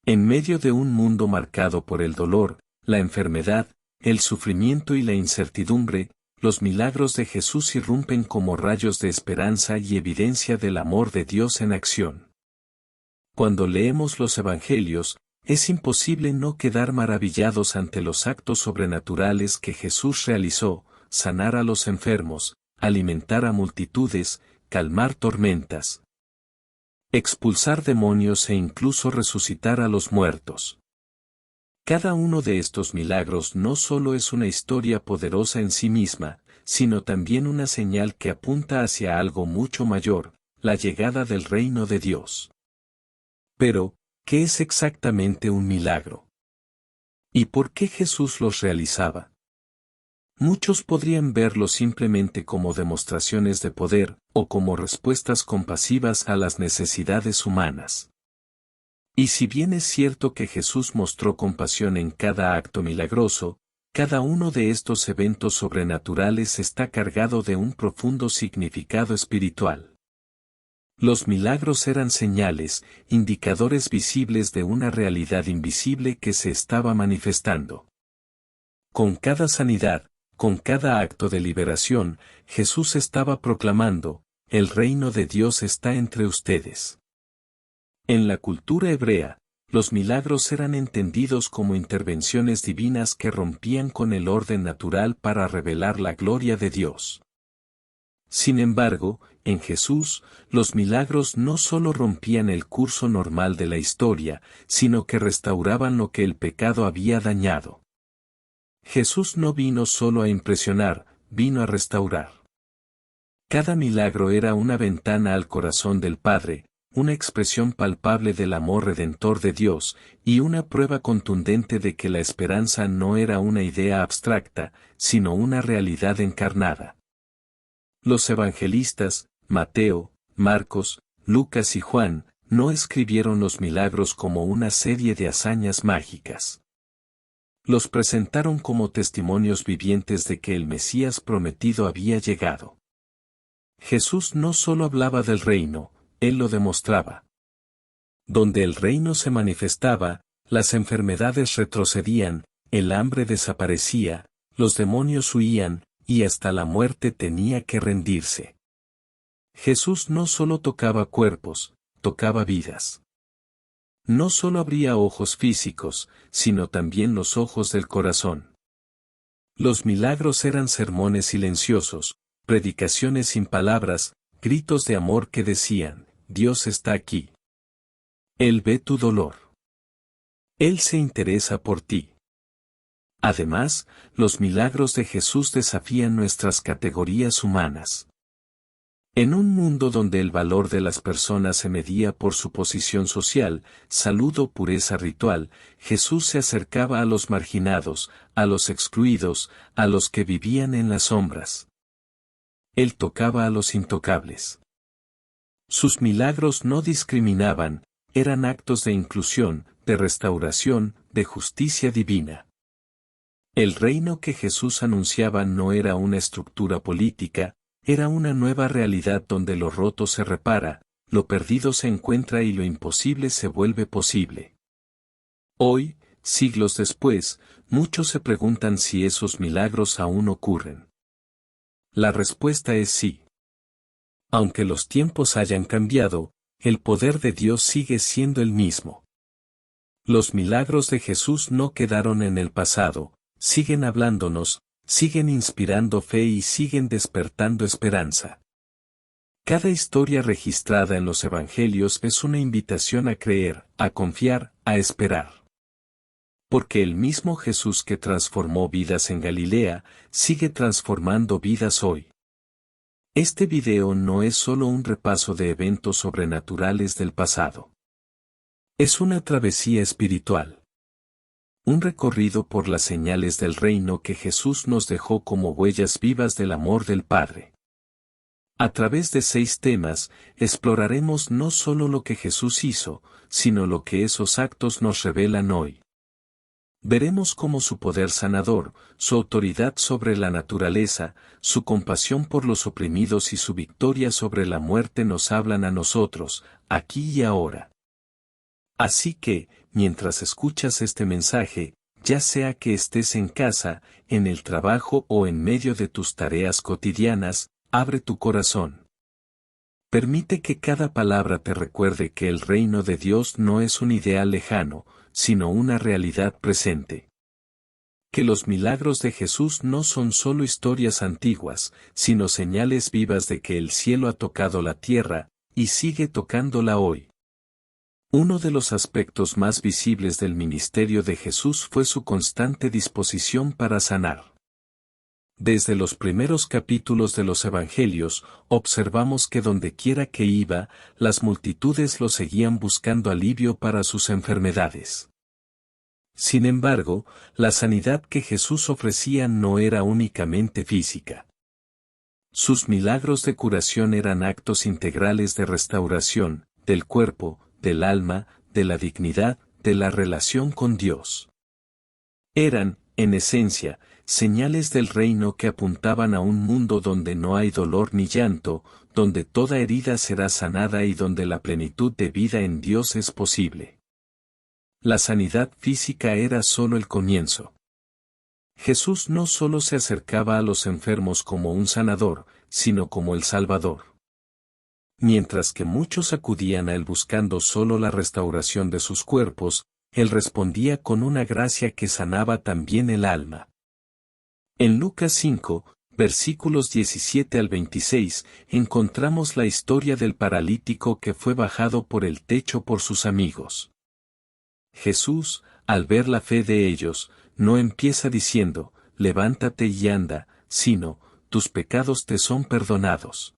En medio de un mundo marcado por el dolor, la enfermedad, el sufrimiento y la incertidumbre, los milagros de Jesús irrumpen como rayos de esperanza y evidencia del amor de Dios en acción. Cuando leemos los Evangelios, es imposible no quedar maravillados ante los actos sobrenaturales que Jesús realizó: sanar a los enfermos, alimentar a multitudes, calmar tormentas, expulsar demonios e incluso resucitar a los muertos. Cada uno de estos milagros no solo es una historia poderosa en sí misma, sino también una señal que apunta hacia algo mucho mayor: la llegada del reino de Dios. Pero, ¿qué es exactamente un milagro? ¿Y por qué Jesús los realizaba? Muchos podrían verlo simplemente como demostraciones de poder, o como respuestas compasivas a las necesidades humanas. Y si bien es cierto que Jesús mostró compasión en cada acto milagroso, cada uno de estos eventos sobrenaturales está cargado de un profundo significado espiritual. Los milagros eran señales, indicadores visibles de una realidad invisible que se estaba manifestando. Con cada sanidad, con cada acto de liberación, Jesús estaba proclamando: el reino de Dios está entre ustedes. En la cultura hebrea, los milagros eran entendidos como intervenciones divinas que rompían con el orden natural para revelar la gloria de Dios. Sin embargo, en Jesús, los milagros no solo rompían el curso normal de la historia, sino que restauraban lo que el pecado había dañado. Jesús no vino solo a impresionar, vino a restaurar. Cada milagro era una ventana al corazón del Padre, una expresión palpable del amor redentor de Dios, y una prueba contundente de que la esperanza no era una idea abstracta, sino una realidad encarnada. Los evangelistas, Mateo, Marcos, Lucas y Juan, no escribieron los milagros como una serie de hazañas mágicas. Los presentaron como testimonios vivientes de que el Mesías prometido había llegado. Jesús no solo hablaba del reino, Él lo demostraba. Donde el reino se manifestaba, las enfermedades retrocedían, el hambre desaparecía, los demonios huían, y hasta la muerte tenía que rendirse. Jesús no solo tocaba cuerpos, tocaba vidas. No solo abría ojos físicos, sino también los ojos del corazón. Los milagros eran sermones silenciosos, predicaciones sin palabras, gritos de amor que decían: Dios está aquí. Él ve tu dolor. Él se interesa por ti. Además, los milagros de Jesús desafían nuestras categorías humanas. En un mundo donde el valor de las personas se medía por su posición social, salud o pureza ritual, Jesús se acercaba a los marginados, a los excluidos, a los que vivían en las sombras. Él tocaba a los intocables. Sus milagros no discriminaban, eran actos de inclusión, de restauración, de justicia divina. El reino que Jesús anunciaba no era una estructura política, era una nueva realidad donde lo roto se repara, lo perdido se encuentra y lo imposible se vuelve posible. Hoy, siglos después, muchos se preguntan si esos milagros aún ocurren. La respuesta es sí. Aunque los tiempos hayan cambiado, el poder de Dios sigue siendo el mismo. Los milagros de Jesús no quedaron en el pasado, siguen hablándonos, siguen inspirando fe y siguen despertando esperanza. Cada historia registrada en los Evangelios es una invitación a creer, a confiar, a esperar. Porque el mismo Jesús que transformó vidas en Galilea, sigue transformando vidas hoy. Este video no es solo un repaso de eventos sobrenaturales del pasado. Es una travesía espiritual. Un recorrido por las señales del reino que Jesús nos dejó como huellas vivas del amor del Padre. A través de 6 temas, exploraremos no solo lo que Jesús hizo, sino lo que esos actos nos revelan hoy. Veremos cómo su poder sanador, su autoridad sobre la naturaleza, su compasión por los oprimidos y su victoria sobre la muerte nos hablan a nosotros, aquí y ahora. Así que, mientras escuchas este mensaje, ya sea que estés en casa, en el trabajo o en medio de tus tareas cotidianas, abre tu corazón. Permite que cada palabra te recuerde que el reino de Dios no es un ideal lejano, sino una realidad presente. Que los milagros de Jesús no son solo historias antiguas, sino señales vivas de que el cielo ha tocado la tierra, y sigue tocándola hoy. Uno de los aspectos más visibles del ministerio de Jesús fue su constante disposición para sanar. Desde los primeros capítulos de los Evangelios, observamos que dondequiera que iba, las multitudes lo seguían buscando alivio para sus enfermedades. Sin embargo, la sanidad que Jesús ofrecía no era únicamente física. Sus milagros de curación eran actos integrales de restauración, del cuerpo, del alma, de la dignidad, de la relación con Dios. Eran, en esencia, señales del reino que apuntaban a un mundo donde no hay dolor ni llanto, donde toda herida será sanada y donde la plenitud de vida en Dios es posible. La sanidad física era solo el comienzo. Jesús no solo se acercaba a los enfermos como un sanador, sino como el Salvador. Mientras que muchos acudían a él buscando solo la restauración de sus cuerpos, él respondía con una gracia que sanaba también el alma. En Lucas 5, versículos 17 al 26, encontramos la historia del paralítico que fue bajado por el techo por sus amigos. Jesús, al ver la fe de ellos, no empieza diciendo, levántate y anda, sino, tus pecados te son perdonados.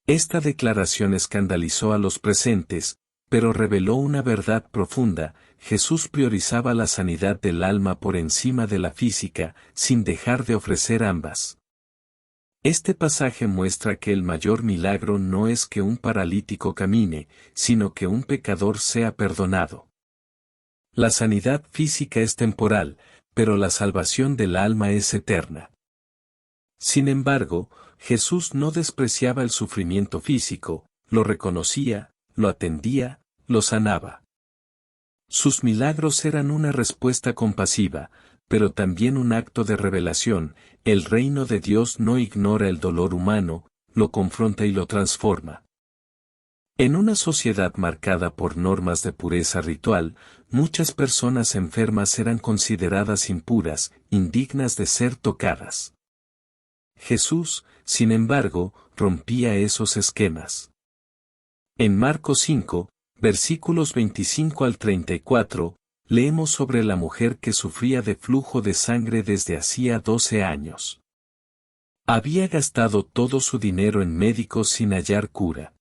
Esta declaración escandalizó a los presentes, pero reveló una verdad profunda: Jesús priorizaba la sanidad del alma por encima de la física, sin dejar de ofrecer ambas. Este pasaje muestra que el mayor milagro no es que un paralítico camine, sino que un pecador sea perdonado. La sanidad física es temporal, pero la salvación del alma es eterna. Sin embargo, Jesús no despreciaba el sufrimiento físico, lo reconocía, lo atendía, lo sanaba. Sus milagros eran una respuesta compasiva, pero también un acto de revelación. El reino de Dios no ignora el dolor humano, lo confronta y lo transforma. En una sociedad marcada por normas de pureza ritual, muchas personas enfermas eran consideradas impuras, indignas de ser tocadas. Jesús, sin embargo, rompía esos esquemas. En Marcos 5, versículos 25 al 34, leemos sobre la mujer que sufría de flujo de sangre desde hacía 12 años. Había gastado todo su dinero en médicos sin hallar cura.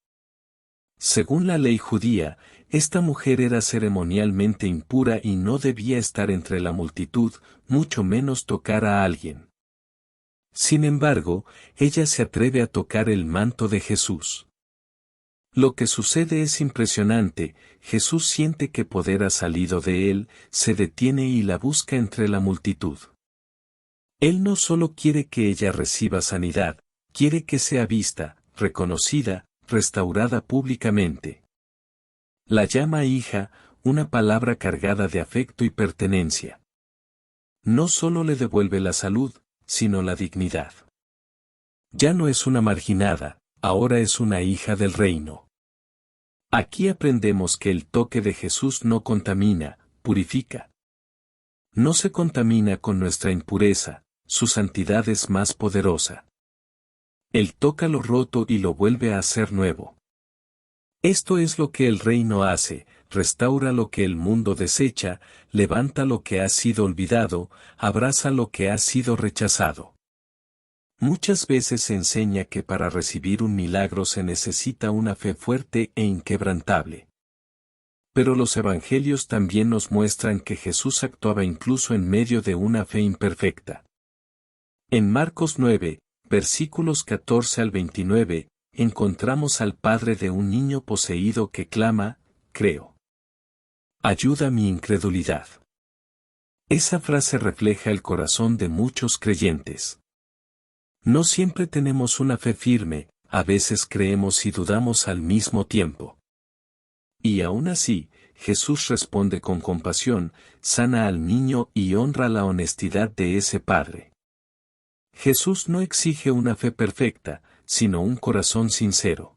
Según la ley judía, esta mujer era ceremonialmente impura y no debía estar entre la multitud, mucho menos tocar a alguien. Sin embargo, ella se atreve a tocar el manto de Jesús. Lo que sucede es impresionante: Jesús siente que poder ha salido de él, se detiene y la busca entre la multitud. Él no solo quiere que ella reciba sanidad, quiere que sea vista, reconocida, restaurada públicamente. La llama hija, una palabra cargada de afecto y pertenencia. No solo le devuelve la salud, sino la dignidad. Ya no es una marginada, ahora es una hija del reino. Aquí aprendemos que el toque de Jesús no contamina, purifica. No se contamina con nuestra impureza, su santidad es más poderosa. Él toca lo roto y lo vuelve a hacer nuevo. Esto es lo que el reino hace: restaura lo que el mundo desecha, levanta lo que ha sido olvidado, abraza lo que ha sido rechazado. Muchas veces se enseña que para recibir un milagro se necesita una fe fuerte e inquebrantable. Pero los evangelios también nos muestran que Jesús actuaba incluso en medio de una fe imperfecta. En Marcos 9, versículos 14 al 29, encontramos al padre de un niño poseído que clama: creo. Ayuda mi incredulidad. Esa frase refleja el corazón de muchos creyentes. No siempre tenemos una fe firme, a veces creemos y dudamos al mismo tiempo. Y aún así, Jesús responde con compasión, sana al niño y honra la honestidad de ese padre. Jesús no exige una fe perfecta, sino un corazón sincero.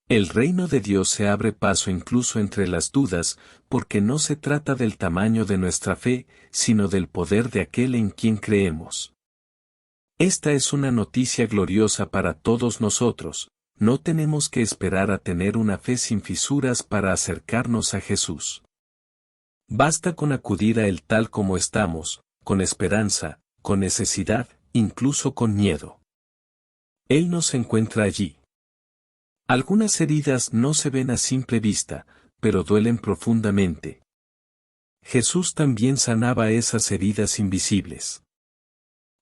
El reino de Dios se abre paso incluso entre las dudas, porque no se trata del tamaño de nuestra fe, sino del poder de aquel en quien creemos. Esta es una noticia gloriosa para todos nosotros. No tenemos que esperar a tener una fe sin fisuras para acercarnos a Jesús. Basta con acudir a Él tal como estamos, con esperanza, con necesidad, incluso con miedo. Él nos encuentra allí. Algunas heridas no se ven a simple vista, pero duelen profundamente. Jesús también sanaba esas heridas invisibles.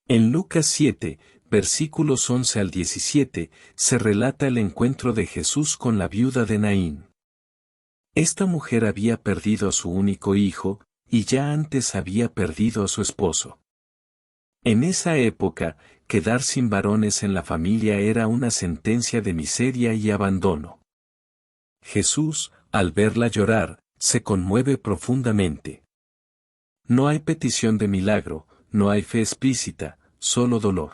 En Lucas 7, versículos 11 al 17, se relata el encuentro de Jesús con la viuda de Naín. Esta mujer había perdido a su único hijo, y ya antes había perdido a su esposo. En esa época, quedar sin varones en la familia era una sentencia de miseria y abandono. Jesús, al verla llorar, se conmueve profundamente. No hay petición de milagro, no hay fe explícita, solo dolor.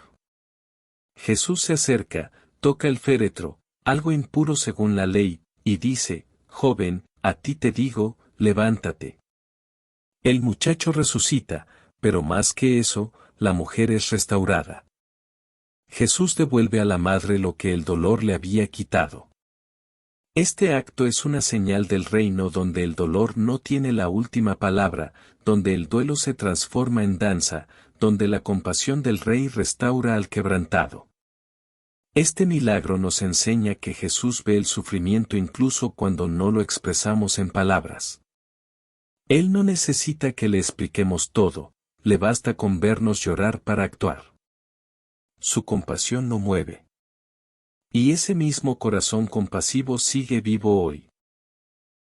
Jesús se acerca, toca el féretro, algo impuro según la ley, y dice, joven, a ti te digo, levántate. El muchacho resucita, pero más que eso, la mujer es restaurada. Jesús devuelve a la madre lo que el dolor le había quitado. Este acto es una señal del reino donde el dolor no tiene la última palabra, donde el duelo se transforma en danza, donde la compasión del Rey restaura al quebrantado. Este milagro nos enseña que Jesús ve el sufrimiento incluso cuando no lo expresamos en palabras. Él no necesita que le expliquemos todo, le basta con vernos llorar para actuar. Su compasión lo mueve. Y ese mismo corazón compasivo sigue vivo hoy.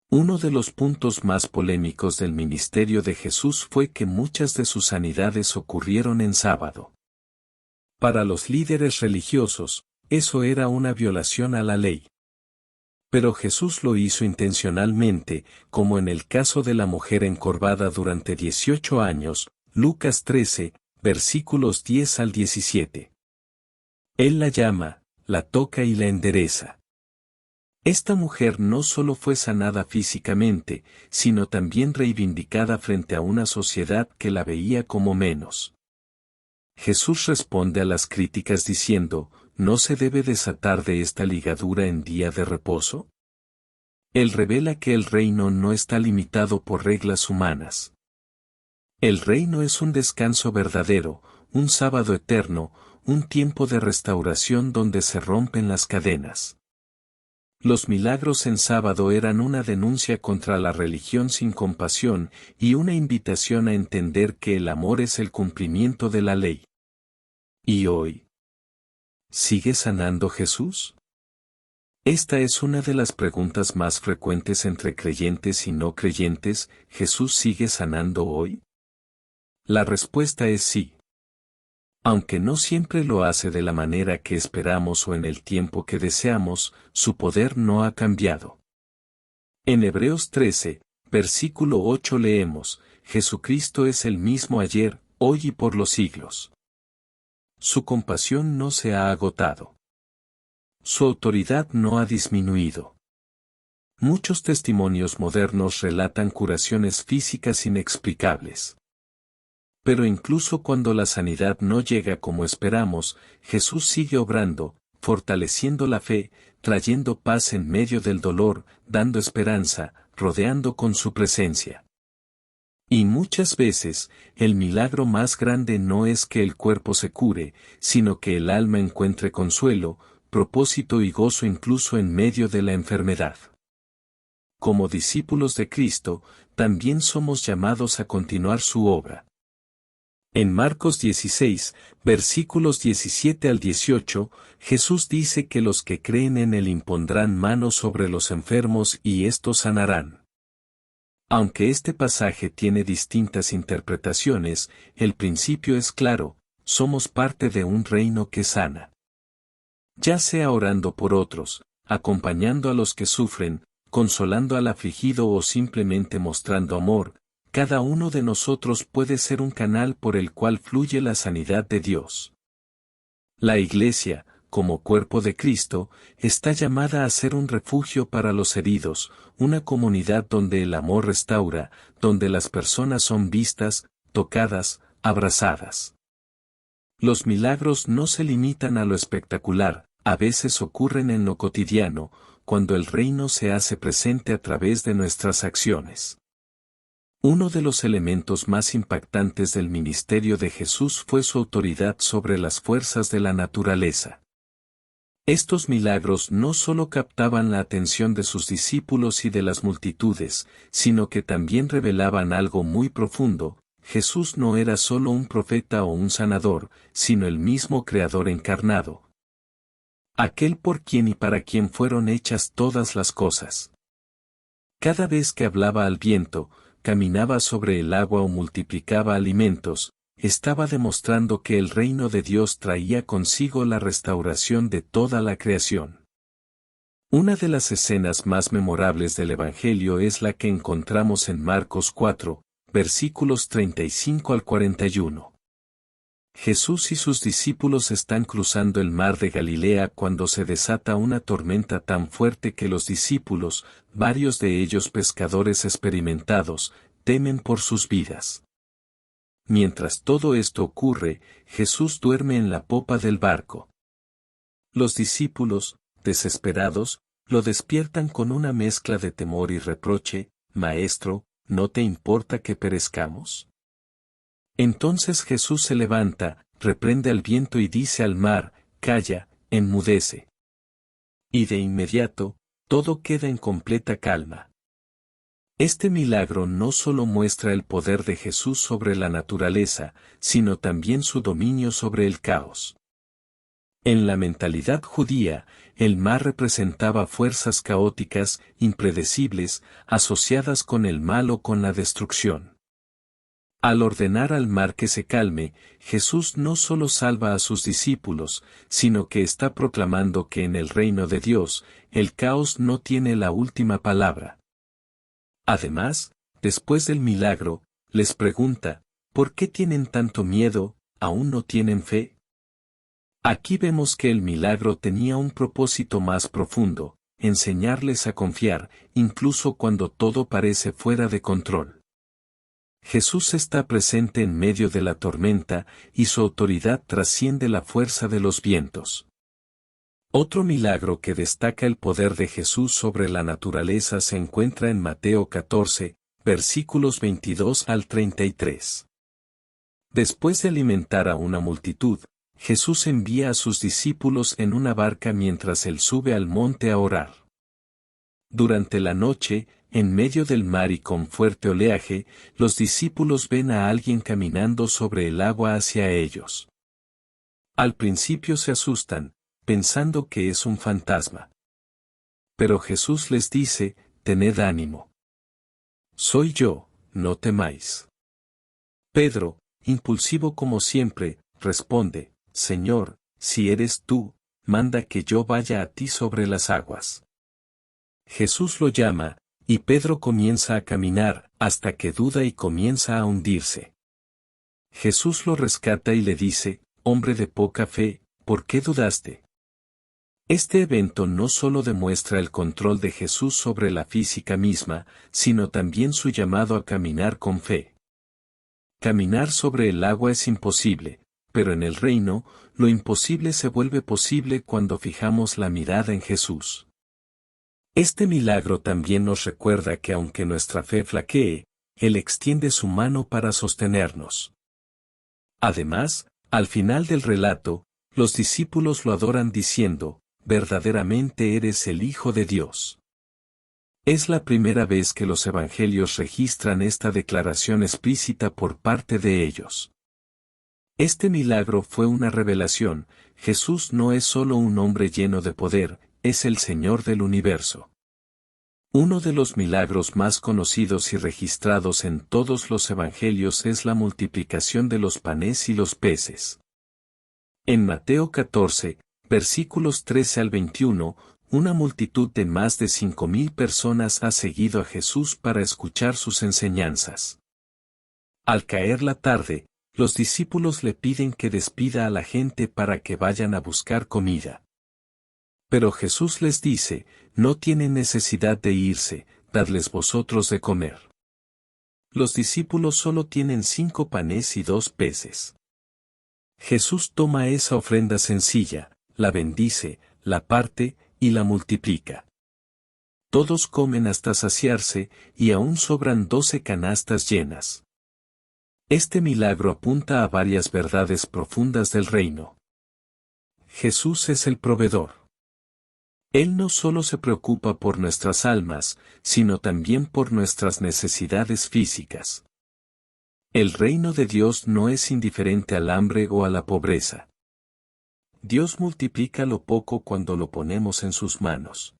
Uno de los puntos más polémicos del ministerio de Jesús fue que muchas de sus sanidades ocurrieron en sábado. Para los líderes religiosos, eso era una violación a la ley. Pero Jesús lo hizo intencionalmente, como en el caso de la mujer encorvada durante 18 años, Lucas 13, versículos 10 al 17. Él la llama, la toca y la endereza. Esta mujer no solo fue sanada físicamente, sino también reivindicada frente a una sociedad que la veía como menos. Jesús responde a las críticas diciendo, ¿no se debe desatar de esta ligadura en día de reposo? Él revela que el reino no está limitado por reglas humanas. El reino es un descanso verdadero, un sábado eterno, un tiempo de restauración donde se rompen las cadenas. Los milagros en sábado eran una denuncia contra la religión sin compasión y una invitación a entender que el amor es el cumplimiento de la ley. ¿Y hoy? ¿Sigue sanando Jesús? Esta es una de las preguntas más frecuentes entre creyentes y no creyentes. ¿Jesús sigue sanando hoy? La respuesta es sí. Aunque no siempre lo hace de la manera que esperamos o en el tiempo que deseamos, su poder no ha cambiado. En Hebreos 13, versículo 8 leemos, Jesucristo es el mismo ayer, hoy y por los siglos. Su compasión no se ha agotado. Su autoridad no ha disminuido. Muchos testimonios modernos relatan curaciones físicas inexplicables. Pero incluso cuando la sanidad no llega como esperamos, Jesús sigue obrando, fortaleciendo la fe, trayendo paz en medio del dolor, dando esperanza, rodeando con su presencia. Y muchas veces, el milagro más grande no es que el cuerpo se cure, sino que el alma encuentre consuelo, propósito y gozo incluso en medio de la enfermedad. Como discípulos de Cristo, también somos llamados a continuar su obra. En Marcos 16, versículos 17 al 18, Jesús dice que los que creen en Él impondrán manos sobre los enfermos y éstos sanarán. Aunque este pasaje tiene distintas interpretaciones, el principio es claro, somos parte de un reino que sana. Ya sea orando por otros, acompañando a los que sufren, consolando al afligido o simplemente mostrando amor, cada uno de nosotros puede ser un canal por el cual fluye la sanidad de Dios. La Iglesia, como cuerpo de Cristo, está llamada a ser un refugio para los heridos, una comunidad donde el amor restaura, donde las personas son vistas, tocadas, abrazadas. Los milagros no se limitan a lo espectacular, a veces ocurren en lo cotidiano, cuando el reino se hace presente a través de nuestras acciones. Uno de los elementos más impactantes del ministerio de Jesús fue su autoridad sobre las fuerzas de la naturaleza. Estos milagros no solo captaban la atención de sus discípulos y de las multitudes, sino que también revelaban algo muy profundo: Jesús no era solo un profeta o un sanador, sino el mismo Creador encarnado. Aquel por quien y para quien fueron hechas todas las cosas. Cada vez que hablaba al viento, caminaba sobre el agua o multiplicaba alimentos, estaba demostrando que el reino de Dios traía consigo la restauración de toda la creación. Una de las escenas más memorables del Evangelio es la que encontramos en Marcos 4, versículos 35 al 41. Jesús y sus discípulos están cruzando el mar de Galilea cuando se desata una tormenta tan fuerte que los discípulos, varios de ellos pescadores experimentados, temen por sus vidas. Mientras todo esto ocurre, Jesús duerme en la popa del barco. Los discípulos, desesperados, lo despiertan con una mezcla de temor y reproche: «Maestro, ¿no te importa que perezcamos?». Entonces Jesús se levanta, reprende al viento y dice al mar: «Calla, enmudece». Y de inmediato, todo queda en completa calma. Este milagro no solo muestra el poder de Jesús sobre la naturaleza, sino también su dominio sobre el caos. En la mentalidad judía, el mar representaba fuerzas caóticas, impredecibles, asociadas con el mal o con la destrucción. Al ordenar al mar que se calme, Jesús no solo salva a sus discípulos, sino que está proclamando que en el reino de Dios, el caos no tiene la última palabra. Además, después del milagro, les pregunta: ¿por qué tienen tanto miedo? ¿Aún no tienen fe? Aquí vemos que el milagro tenía un propósito más profundo: enseñarles a confiar, incluso cuando todo parece fuera de control. Jesús está presente en medio de la tormenta, y su autoridad trasciende la fuerza de los vientos. Otro milagro que destaca el poder de Jesús sobre la naturaleza se encuentra en Mateo 14, versículos 22 al 33. Después de alimentar a una multitud, Jesús envía a sus discípulos en una barca mientras él sube al monte a orar. Durante la noche, en medio del mar y con fuerte oleaje, los discípulos ven a alguien caminando sobre el agua hacia ellos. Al principio se asustan, pensando que es un fantasma. Pero Jesús les dice: «Tened ánimo. Soy yo, no temáis». Pedro, impulsivo como siempre, responde: «Señor, si eres tú, manda que yo vaya a ti sobre las aguas». Jesús lo llama, y Pedro comienza a caminar, hasta que duda y comienza a hundirse. Jesús lo rescata y le dice: «Hombre de poca fe, ¿por qué dudaste?». Este evento no solo demuestra el control de Jesús sobre la física misma, sino también su llamado a caminar con fe. Caminar sobre el agua es imposible, pero en el reino, lo imposible se vuelve posible cuando fijamos la mirada en Jesús. Este milagro también nos recuerda que aunque nuestra fe flaquee, Él extiende su mano para sostenernos. Además, al final del relato, los discípulos lo adoran diciendo: «Verdaderamente eres el Hijo de Dios». Es la primera vez que los evangelios registran esta declaración explícita por parte de ellos. Este milagro fue una revelación: Jesús no es solo un hombre lleno de poder, es el Señor del universo. Uno de los milagros más conocidos y registrados en todos los evangelios es la multiplicación de los panes y los peces. En Mateo 14, versículos 13 al 21, una multitud de más de 5.000 personas ha seguido a Jesús para escuchar sus enseñanzas. Al caer la tarde, los discípulos le piden que despida a la gente para que vayan a buscar comida. Pero Jesús les dice, no tienen necesidad de irse, dadles vosotros de comer. Los discípulos solo tienen 5 panes y 2 peces. Jesús toma esa ofrenda sencilla, la bendice, la parte, y la multiplica. Todos comen hasta saciarse, y aún sobran 12 canastas llenas. Este milagro apunta a varias verdades profundas del reino. Jesús es el proveedor. Él no solo se preocupa por nuestras almas, sino también por nuestras necesidades físicas. El reino de Dios no es indiferente al hambre o a la pobreza. Dios multiplica lo poco cuando lo ponemos en sus manos.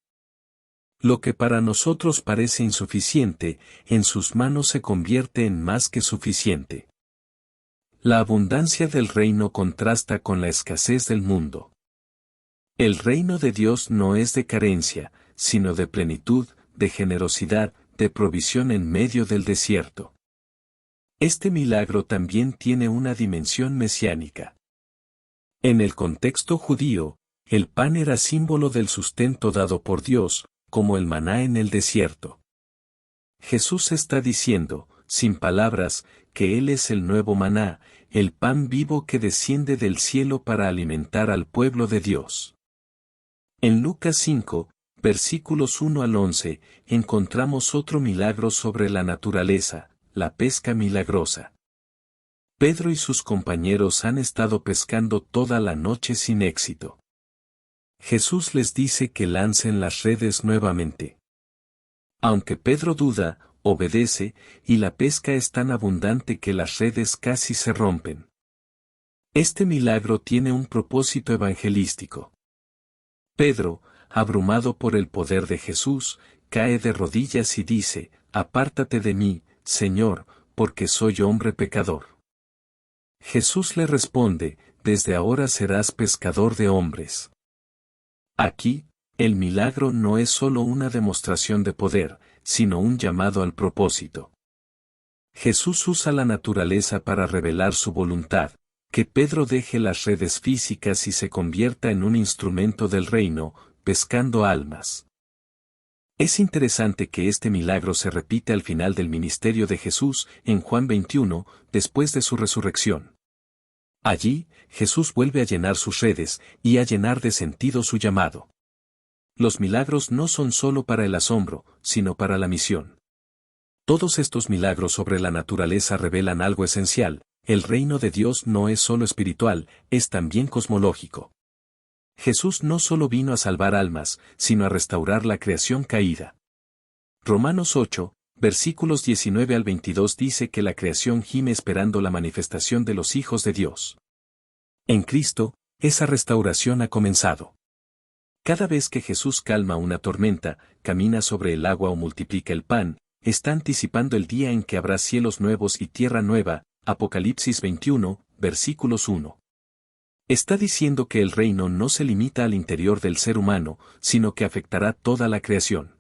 Lo que para nosotros parece insuficiente, en sus manos se convierte en más que suficiente. La abundancia del reino contrasta con la escasez del mundo. El reino de Dios no es de carencia, sino de plenitud, de generosidad, de provisión en medio del desierto. Este milagro también tiene una dimensión mesiánica. En el contexto judío, el pan era símbolo del sustento dado por Dios, como el maná en el desierto. Jesús está diciendo, sin palabras, que Él es el nuevo maná, el pan vivo que desciende del cielo para alimentar al pueblo de Dios. En Lucas 5, versículos 1 al 11, encontramos otro milagro sobre la naturaleza, la pesca milagrosa. Pedro y sus compañeros han estado pescando toda la noche sin éxito. Jesús les dice que lancen las redes nuevamente. Aunque Pedro duda, obedece, y la pesca es tan abundante que las redes casi se rompen. Este milagro tiene un propósito evangelístico. Pedro, abrumado por el poder de Jesús, cae de rodillas y dice, «Apártate de mí, Señor, porque soy hombre pecador». Jesús le responde, «Desde ahora serás pescador de hombres». Aquí, el milagro no es solo una demostración de poder, sino un llamado al propósito. Jesús usa la naturaleza para revelar su voluntad, que Pedro deje las redes físicas y se convierta en un instrumento del reino, pescando almas. Es interesante que este milagro se repite al final del ministerio de Jesús, en Juan 21, después de su resurrección. Allí, Jesús vuelve a llenar sus redes, y a llenar de sentido su llamado. Los milagros no son solo para el asombro, sino para la misión. Todos estos milagros sobre la naturaleza revelan algo esencial: el reino de Dios no es solo espiritual, es también cosmológico. Jesús no solo vino a salvar almas, sino a restaurar la creación caída. Romanos 8, versículos 19 al 22 dice que la creación gime esperando la manifestación de los hijos de Dios. En Cristo, esa restauración ha comenzado. Cada vez que Jesús calma una tormenta, camina sobre el agua o multiplica el pan, está anticipando el día en que habrá cielos nuevos y tierra nueva, Apocalipsis 21, versículos 1. Está diciendo que el reino no se limita al interior del ser humano, sino que afectará toda la creación.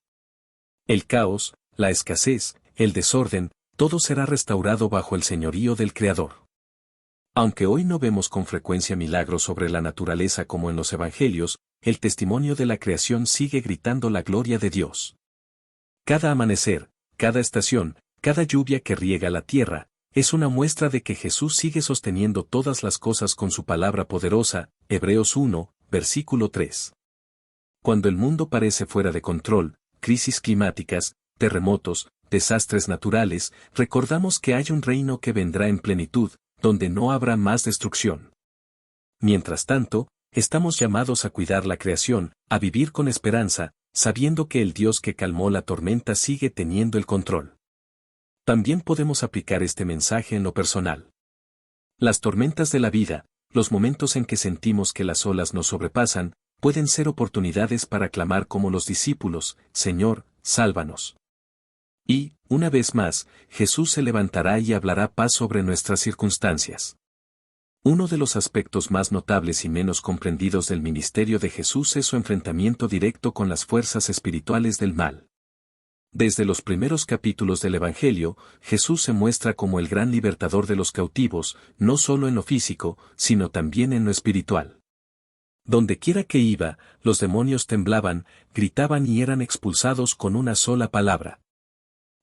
El caos, la escasez, el desorden, todo será restaurado bajo el señorío del Creador. Aunque hoy no vemos con frecuencia milagros sobre la naturaleza como en los evangelios, el testimonio de la creación sigue gritando la gloria de Dios. Cada amanecer, cada estación, cada lluvia que riega la tierra, es una muestra de que Jesús sigue sosteniendo todas las cosas con su palabra poderosa, Hebreos 1, versículo 3. Cuando el mundo parece fuera de control, crisis climáticas, terremotos, desastres naturales, recordamos que hay un reino que vendrá en plenitud, donde no habrá más destrucción. Mientras tanto, estamos llamados a cuidar la creación, a vivir con esperanza, sabiendo que el Dios que calmó la tormenta sigue teniendo el control. También podemos aplicar este mensaje en lo personal. Las tormentas de la vida, los momentos en que sentimos que las olas nos sobrepasan, pueden ser oportunidades para clamar como los discípulos, Señor, sálvanos. Y, una vez más, Jesús se levantará y hablará paz sobre nuestras circunstancias. Uno de los aspectos más notables y menos comprendidos del ministerio de Jesús es su enfrentamiento directo con las fuerzas espirituales del mal. Desde los primeros capítulos del Evangelio, Jesús se muestra como el gran libertador de los cautivos, no solo en lo físico, sino también en lo espiritual. Dondequiera que iba, los demonios temblaban, gritaban y eran expulsados con una sola palabra.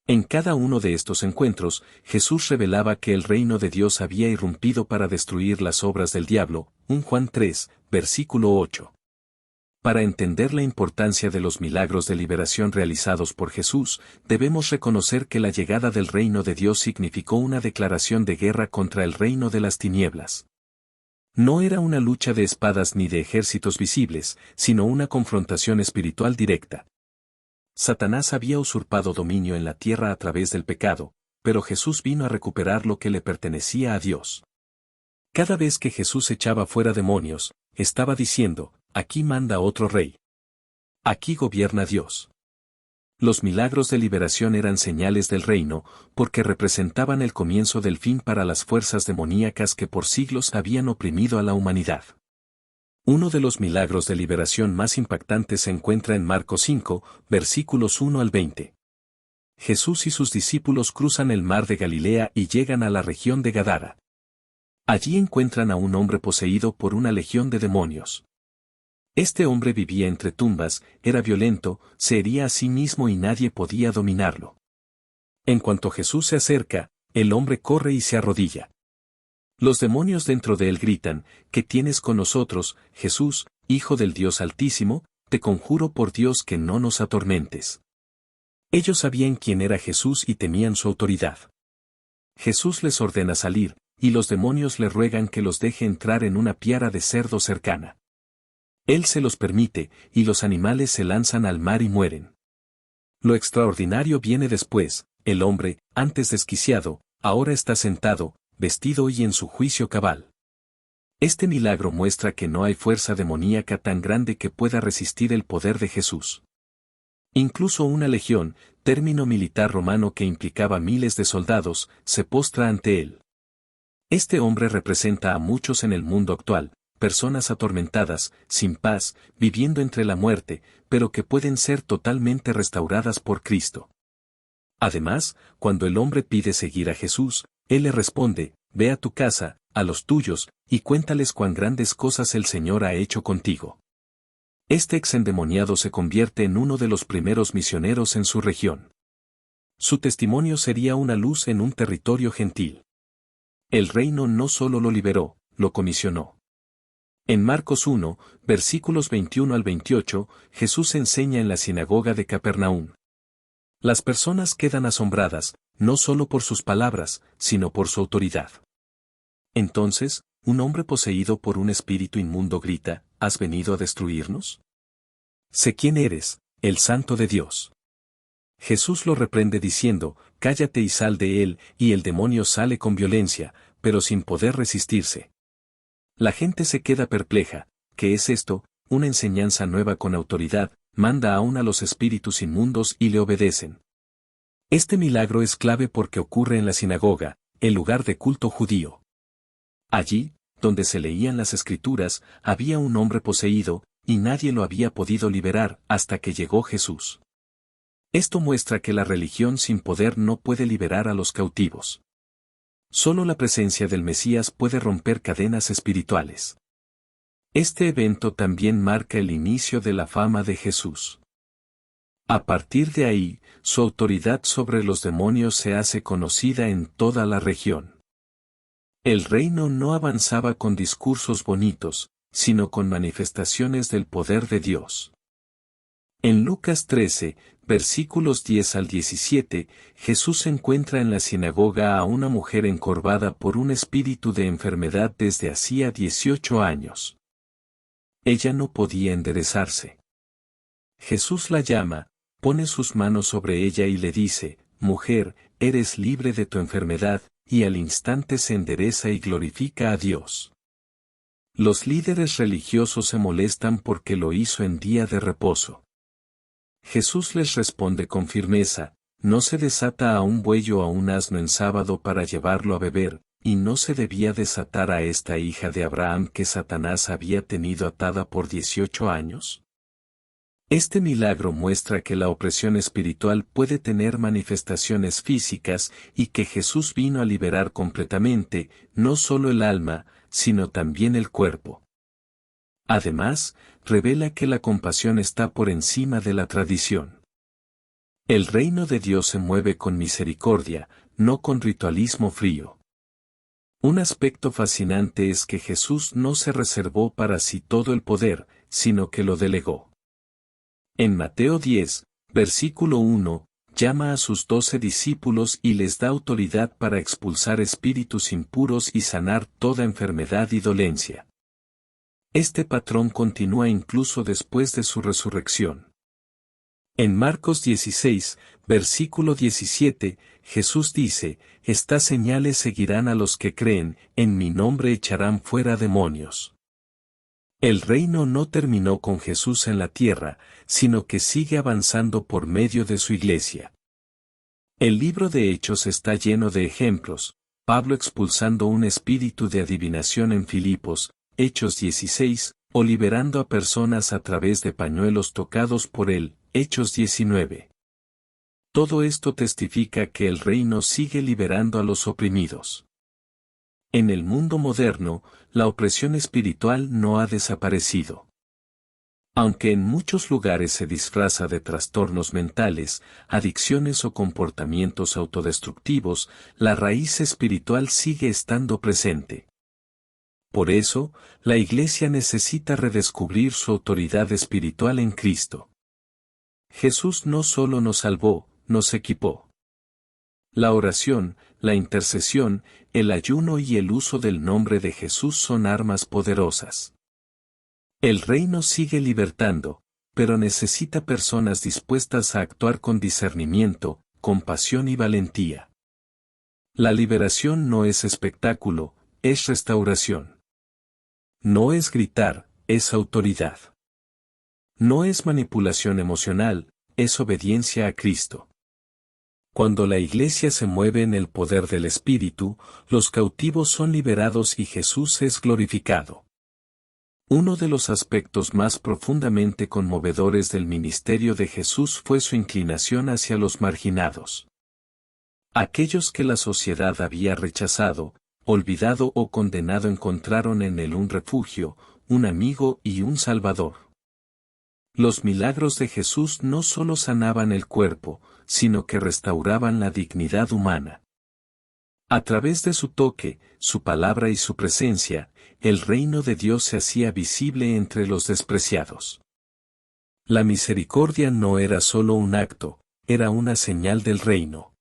En cada uno de estos encuentros, Jesús revelaba que el reino de Dios había irrumpido para destruir las obras del diablo, 1 Juan 3, versículo 8. Para entender la importancia de los milagros de liberación realizados por Jesús, debemos reconocer que la llegada del reino de Dios significó una declaración de guerra contra el reino de las tinieblas. No era una lucha de espadas ni de ejércitos visibles, sino una confrontación espiritual directa. Satanás había usurpado dominio en la tierra a través del pecado, pero Jesús vino a recuperar lo que le pertenecía a Dios. Cada vez que Jesús echaba fuera demonios, estaba diciendo, aquí manda otro rey. Aquí gobierna Dios. Los milagros de liberación eran señales del reino, porque representaban el comienzo del fin para las fuerzas demoníacas que por siglos habían oprimido a la humanidad. Uno de los milagros de liberación más impactantes se encuentra en Marcos 5, versículos 1 al 20. Jesús y sus discípulos cruzan el mar de Galilea y llegan a la región de Gadara. Allí encuentran a un hombre poseído por una legión de demonios. Este hombre vivía entre tumbas, era violento, se hería a sí mismo y nadie podía dominarlo. En cuanto Jesús se acerca, el hombre corre y se arrodilla. Los demonios dentro de él gritan, ¿qué tienes con nosotros, Jesús, Hijo del Dios Altísimo? Te conjuro por Dios que no nos atormentes. Ellos sabían quién era Jesús y temían su autoridad. Jesús les ordena salir, y los demonios le ruegan que los deje entrar en una piara de cerdo cercana. Él se los permite, y los animales se lanzan al mar y mueren. Lo extraordinario viene después, el hombre, antes desquiciado, ahora está sentado, vestido y en su juicio cabal. Este milagro muestra que no hay fuerza demoníaca tan grande que pueda resistir el poder de Jesús. Incluso una legión, término militar romano que implicaba miles de soldados, se postra ante él. Este hombre representa a muchos en el mundo actual, personas atormentadas, sin paz, viviendo entre la muerte, pero que pueden ser totalmente restauradas por Cristo. Además, cuando el hombre pide seguir a Jesús, Él le responde, ve a tu casa, a los tuyos, y cuéntales cuán grandes cosas el Señor ha hecho contigo. Este exendemoniado se convierte en uno de los primeros misioneros en su región. Su testimonio sería una luz en un territorio gentil. El reino no solo lo liberó, lo comisionó. En Marcos 1, versículos 21 al 28, Jesús enseña en la sinagoga de Capernaum. Las personas quedan asombradas, no solo por sus palabras, sino por su autoridad. Entonces, un hombre poseído por un espíritu inmundo grita, ¿has venido a destruirnos? Sé quién eres, el Santo de Dios. Jesús lo reprende diciendo, cállate y sal de él, y el demonio sale con violencia, pero sin poder resistirse. La gente se queda perpleja, ¿qué es esto? Una enseñanza nueva con autoridad, manda aún a los espíritus inmundos y le obedecen. Este milagro es clave porque ocurre en la sinagoga, el lugar de culto judío. Allí, donde se leían las escrituras, había un hombre poseído, y nadie lo había podido liberar hasta que llegó Jesús. Esto muestra que la religión sin poder no puede liberar a los cautivos. Solo la presencia del Mesías puede romper cadenas espirituales. Este evento también marca el inicio de la fama de Jesús. A partir de ahí, su autoridad sobre los demonios se hace conocida en toda la región. El reino no avanzaba con discursos bonitos, sino con manifestaciones del poder de Dios. En Lucas 13, versículos 10 al 17, Jesús encuentra en la sinagoga a una mujer encorvada por un espíritu de enfermedad desde hacía 18 años. Ella no podía enderezarse. Jesús la llama, pone sus manos sobre ella y le dice, mujer, eres libre de tu enfermedad, y al instante se endereza y glorifica a Dios. Los líderes religiosos se molestan porque lo hizo en día de reposo. Jesús les responde con firmeza, no se desata a un buey o a un asno en sábado para llevarlo a beber, y no se debía desatar a esta hija de Abraham que Satanás había tenido atada por 18 años? Este milagro muestra que la opresión espiritual puede tener manifestaciones físicas y que Jesús vino a liberar completamente, no solo el alma, sino también el cuerpo. Además, revela que la compasión está por encima de la tradición. El reino de Dios se mueve con misericordia, no con ritualismo frío. Un aspecto fascinante es que Jesús no se reservó para sí todo el poder, sino que lo delegó. En Mateo 10, versículo 1, llama a sus 12 discípulos y les da autoridad para expulsar espíritus impuros y sanar toda enfermedad y dolencia. Este patrón continúa incluso después de su resurrección. En Marcos 16, versículo 17, Jesús dice, «Estas señales seguirán a los que creen, en mi nombre echarán fuera demonios». El reino no terminó con Jesús en la tierra, sino que sigue avanzando por medio de su iglesia. El libro de Hechos está lleno de ejemplos, Pablo expulsando un espíritu de adivinación en Filipos, Hechos 16, o liberando a personas a través de pañuelos tocados por él, Hechos 19. Todo esto testifica que el reino sigue liberando a los oprimidos. En el mundo moderno, la opresión espiritual no ha desaparecido. Aunque en muchos lugares se disfraza de trastornos mentales, adicciones o comportamientos autodestructivos, la raíz espiritual sigue estando presente. Por eso, la Iglesia necesita redescubrir su autoridad espiritual en Cristo. Jesús no solo nos salvó, nos equipó. La oración, la intercesión, el ayuno y el uso del nombre de Jesús son armas poderosas. El reino sigue libertando, pero necesita personas dispuestas a actuar con discernimiento, compasión y valentía. La liberación no es espectáculo, es restauración. No es gritar, es autoridad. No es manipulación emocional, es obediencia a Cristo. Cuando la Iglesia se mueve en el poder del Espíritu, los cautivos son liberados y Jesús es glorificado. Uno de los aspectos más profundamente conmovedores del ministerio de Jesús fue su inclinación hacia los marginados. Aquellos que la sociedad había rechazado, olvidado o condenado encontraron en él un refugio, un amigo y un salvador. Los milagros de Jesús no solo sanaban el cuerpo, sino que restauraban la dignidad humana. A través de su toque, su palabra y su presencia, el reino de Dios se hacía visible entre los despreciados. La misericordia no era solo un acto, era una señal del reino.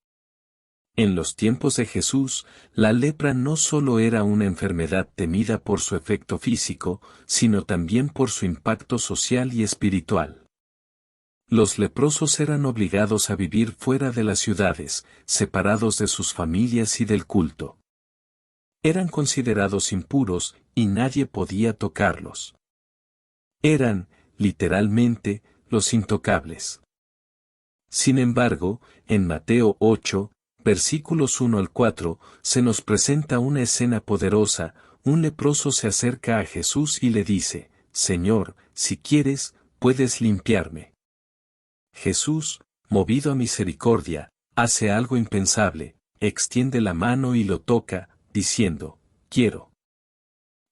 En los tiempos de Jesús, la lepra no solo era una enfermedad temida por su efecto físico, sino también por su impacto social y espiritual. Los leprosos eran obligados a vivir fuera de las ciudades, separados de sus familias y del culto. Eran considerados impuros, y nadie podía tocarlos. Eran, literalmente, los intocables. Sin embargo, en Mateo 8, versículos 1 al 4, se nos presenta una escena poderosa. Un leproso se acerca a Jesús y le dice, «Señor, si quieres, puedes limpiarme». Jesús, movido a misericordia, hace algo impensable, extiende la mano y lo toca, diciendo, «Quiero».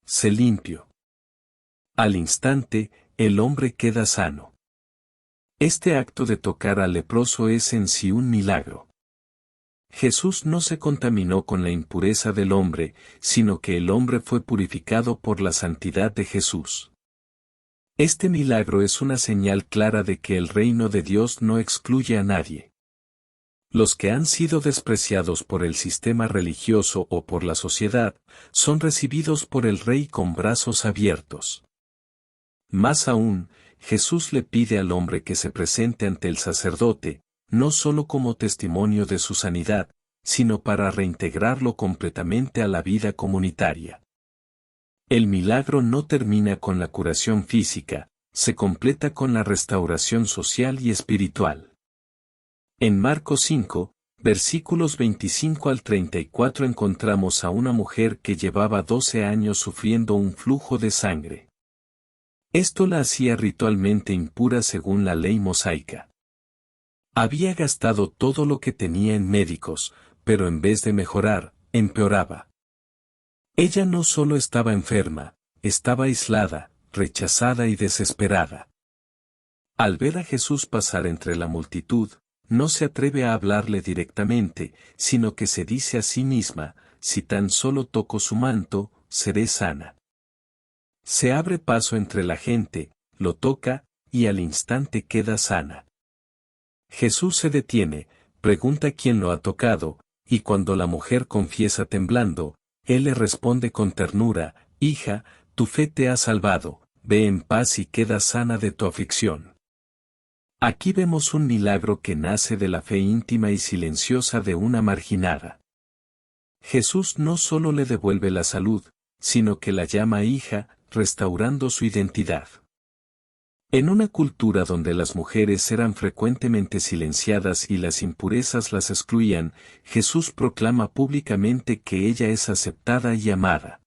Sé limpio. Al instante, el hombre queda sano. Este acto de tocar al leproso es en sí un milagro. Jesús no se contaminó con la impureza del hombre, sino que el hombre fue purificado por la santidad de Jesús. Este milagro es una señal clara de que el reino de Dios no excluye a nadie. Los que han sido despreciados por el sistema religioso o por la sociedad, son recibidos por el Rey con brazos abiertos. Más aún, Jesús le pide al hombre que se presente ante el sacerdote, no solo como testimonio de su sanidad, sino para reintegrarlo completamente a la vida comunitaria. El milagro no termina con la curación física, se completa con la restauración social y espiritual. En Marcos 5, Versículos 25 al 34 encontramos a una mujer que llevaba 12 años sufriendo un flujo de sangre. Esto la hacía ritualmente impura según la ley mosaica. Había gastado todo lo que tenía en médicos, pero en vez de mejorar, empeoraba. Ella no solo estaba enferma, estaba aislada, rechazada y desesperada. Al ver a Jesús pasar entre la multitud, no se atreve a hablarle directamente, sino que se dice a sí misma, si tan solo toco su manto, seré sana. Se abre paso entre la gente, lo toca, y al instante queda sana. Jesús se detiene, pregunta quién lo ha tocado, y cuando la mujer confiesa temblando, él le responde con ternura, hija, tu fe te ha salvado, ve en paz y queda sana de tu aflicción. Aquí vemos un milagro que nace de la fe íntima y silenciosa de una marginada. Jesús no solo le devuelve la salud, sino que la llama hija, restaurando su identidad. En una cultura donde las mujeres eran frecuentemente silenciadas y las impurezas las excluían, Jesús proclama públicamente que ella es aceptada y amada.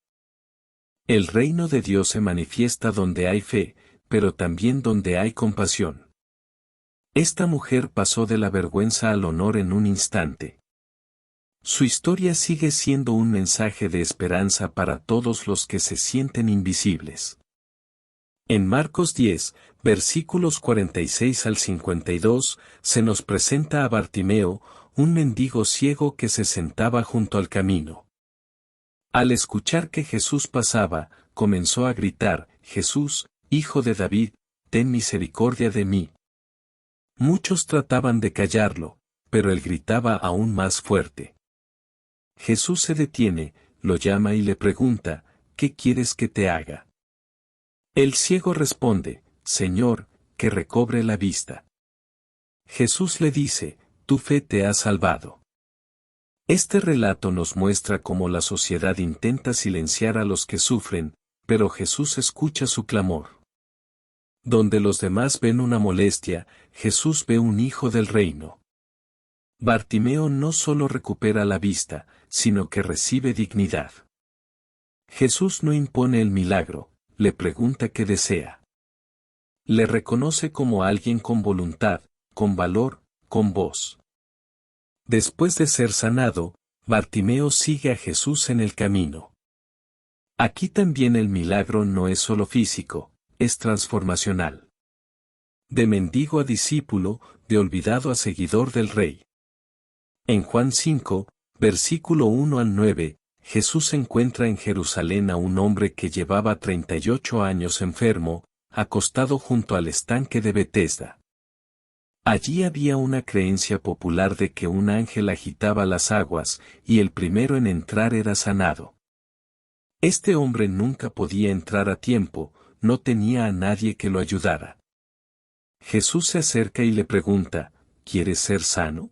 El reino de Dios se manifiesta donde hay fe, pero también donde hay compasión. Esta mujer pasó de la vergüenza al honor en un instante. Su historia sigue siendo un mensaje de esperanza para todos los que se sienten invisibles. En Marcos 10, versículos 46 al 52, se nos presenta a Bartimeo, un mendigo ciego que se sentaba junto al camino. Al escuchar que Jesús pasaba, comenzó a gritar, Jesús, Hijo de David, ten misericordia de mí. Muchos trataban de callarlo, pero él gritaba aún más fuerte. Jesús se detiene, lo llama y le pregunta, ¿qué quieres que te haga? El ciego responde, Señor, que recobre la vista. Jesús le dice, tu fe te ha salvado. Este relato nos muestra cómo la sociedad intenta silenciar a los que sufren, pero Jesús escucha su clamor. Donde los demás ven una molestia, Jesús ve un hijo del reino. Bartimeo no solo recupera la vista, sino que recibe dignidad. Jesús no impone el milagro, le pregunta qué desea. Le reconoce como alguien con voluntad, con valor, con voz. Después de ser sanado, Bartimeo sigue a Jesús en el camino. Aquí también el milagro no es solo físico, es transformacional. De mendigo a discípulo, de olvidado a seguidor del Rey. En Juan 5, versículo 1 al 9, Jesús encuentra en Jerusalén a un hombre que llevaba 38 años enfermo, acostado junto al estanque de Betesda. Allí había una creencia popular de que un ángel agitaba las aguas, y el primero en entrar era sanado. Este hombre nunca podía entrar a tiempo, no tenía a nadie que lo ayudara. Jesús se acerca y le pregunta, ¿quieres ser sano?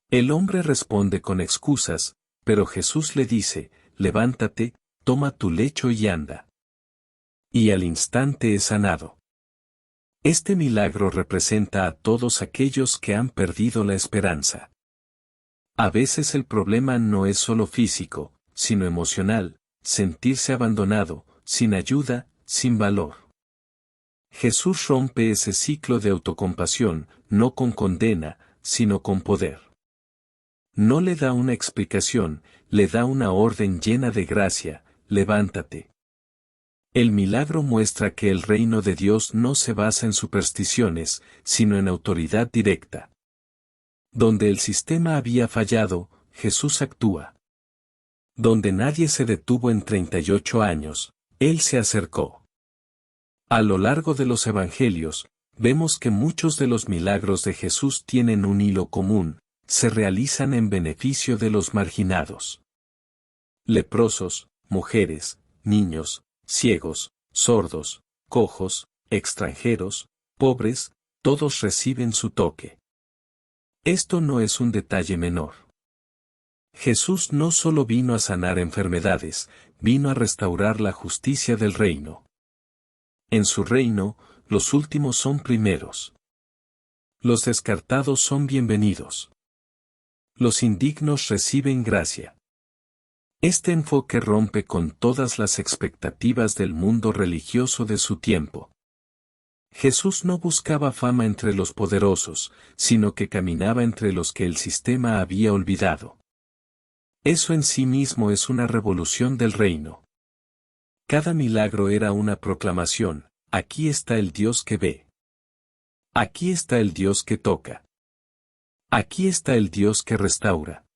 El hombre responde con excusas, pero Jesús le dice, levántate, toma tu lecho y anda. Y al instante es sanado. Este milagro representa a todos aquellos que han perdido la esperanza. A veces el problema no es solo físico, sino emocional, sentirse abandonado, sin ayuda, sin valor. Jesús rompe ese ciclo de autocompasión, no con condena, sino con poder. No le da una explicación, le da una orden llena de gracia, levántate. El milagro muestra que el reino de Dios no se basa en supersticiones, sino en autoridad directa. Donde el sistema había fallado, Jesús actúa. Donde nadie se detuvo en 38 años, Él se acercó. A lo largo de los evangelios, vemos que muchos de los milagros de Jesús tienen un hilo común, se realizan en beneficio de los marginados. Leprosos, mujeres, niños, ciegos, sordos, cojos, extranjeros, pobres, todos reciben su toque. Esto no es un detalle menor. Jesús no solo vino a sanar enfermedades, vino a restaurar la justicia del reino. En su reino, los últimos son primeros. Los descartados son bienvenidos. Los indignos reciben gracia. Este enfoque rompe con todas las expectativas del mundo religioso de su tiempo. Jesús no buscaba fama entre los poderosos, sino que caminaba entre los que el sistema había olvidado. Eso en sí mismo es una revolución del reino. Cada milagro era una proclamación: aquí está el Dios que ve. Aquí está el Dios que toca. Aquí está el Dios que restaura.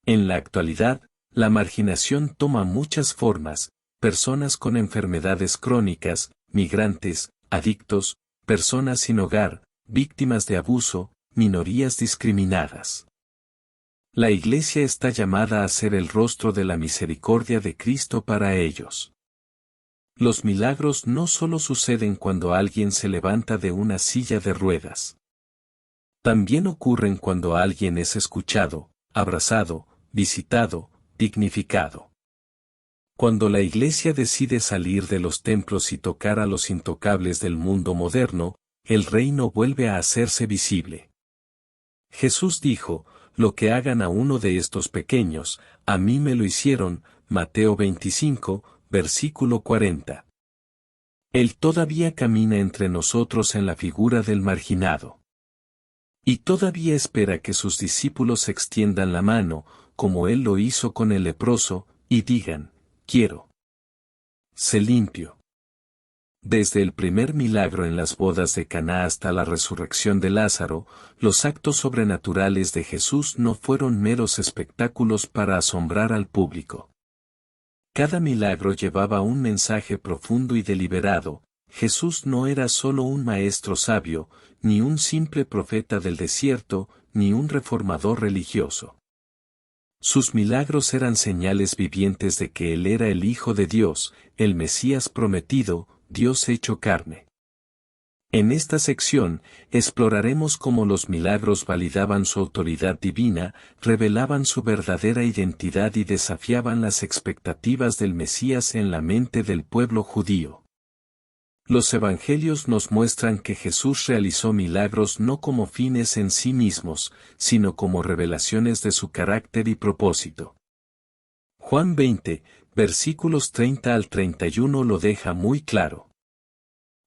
En la actualidad, la marginación toma muchas formas: personas con enfermedades crónicas, migrantes, adictos, personas sin hogar, víctimas de abuso, minorías discriminadas. La Iglesia está llamada a ser el rostro de la misericordia de Cristo para ellos. Los milagros no solo suceden cuando alguien se levanta de una silla de ruedas. También ocurren cuando alguien es escuchado, abrazado, visitado, dignificado. Cuando la Iglesia decide salir de los templos y tocar a los intocables del mundo moderno, el reino vuelve a hacerse visible. Jesús dijo: lo que hagan a uno de estos pequeños, a mí me lo hicieron. Mateo 25, versículo 40. Él todavía camina entre nosotros en la figura del marginado. Y todavía espera que sus discípulos extiendan la mano, como Él lo hizo con el leproso, y digan: quiero. Sé limpio. Desde el primer milagro en las bodas de Caná hasta la resurrección de Lázaro, los actos sobrenaturales de Jesús no fueron meros espectáculos para asombrar al público. Cada milagro llevaba un mensaje profundo y deliberado. Jesús no era solo un maestro sabio, ni un simple profeta del desierto, ni un reformador religioso. Sus milagros eran señales vivientes de que Él era el Hijo de Dios, el Mesías prometido, Dios hecho carne. En esta sección, exploraremos cómo los milagros validaban su autoridad divina, revelaban su verdadera identidad y desafiaban las expectativas del Mesías en la mente del pueblo judío. Los evangelios nos muestran que Jesús realizó milagros no como fines en sí mismos, sino como revelaciones de su carácter y propósito. Juan 20, versículos 30 al 31 lo deja muy claro.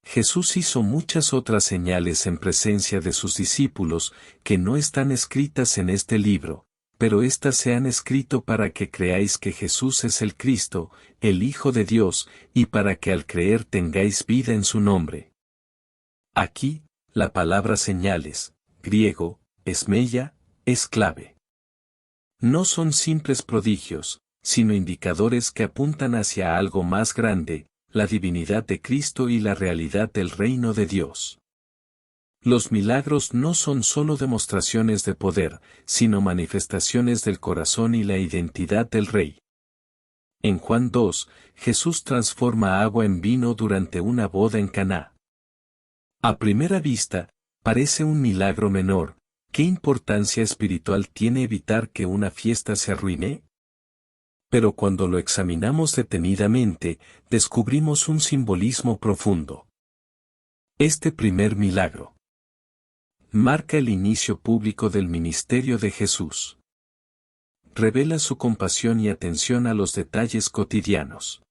Jesús hizo muchas otras señales en presencia de sus discípulos, que no están escritas en este libro, pero éstas se han escrito para que creáis que Jesús es el Cristo, el Hijo de Dios, y para que al creer tengáis vida en su nombre. Aquí, la palabra señales, griego, esmeia, es clave. No son simples prodigios, sino indicadores que apuntan hacia algo más grande, la divinidad de Cristo y la realidad del reino de Dios. Los milagros no son solo demostraciones de poder, sino manifestaciones del corazón y la identidad del Rey. En Juan 2, Jesús transforma agua en vino durante una boda en Caná. A primera vista, parece un milagro menor. ¿Qué importancia espiritual tiene evitar que una fiesta se arruine? Pero cuando lo examinamos detenidamente, descubrimos un simbolismo profundo. Este primer milagro marca el inicio público del ministerio de Jesús. Revela su compasión y atención a los detalles cotidianos.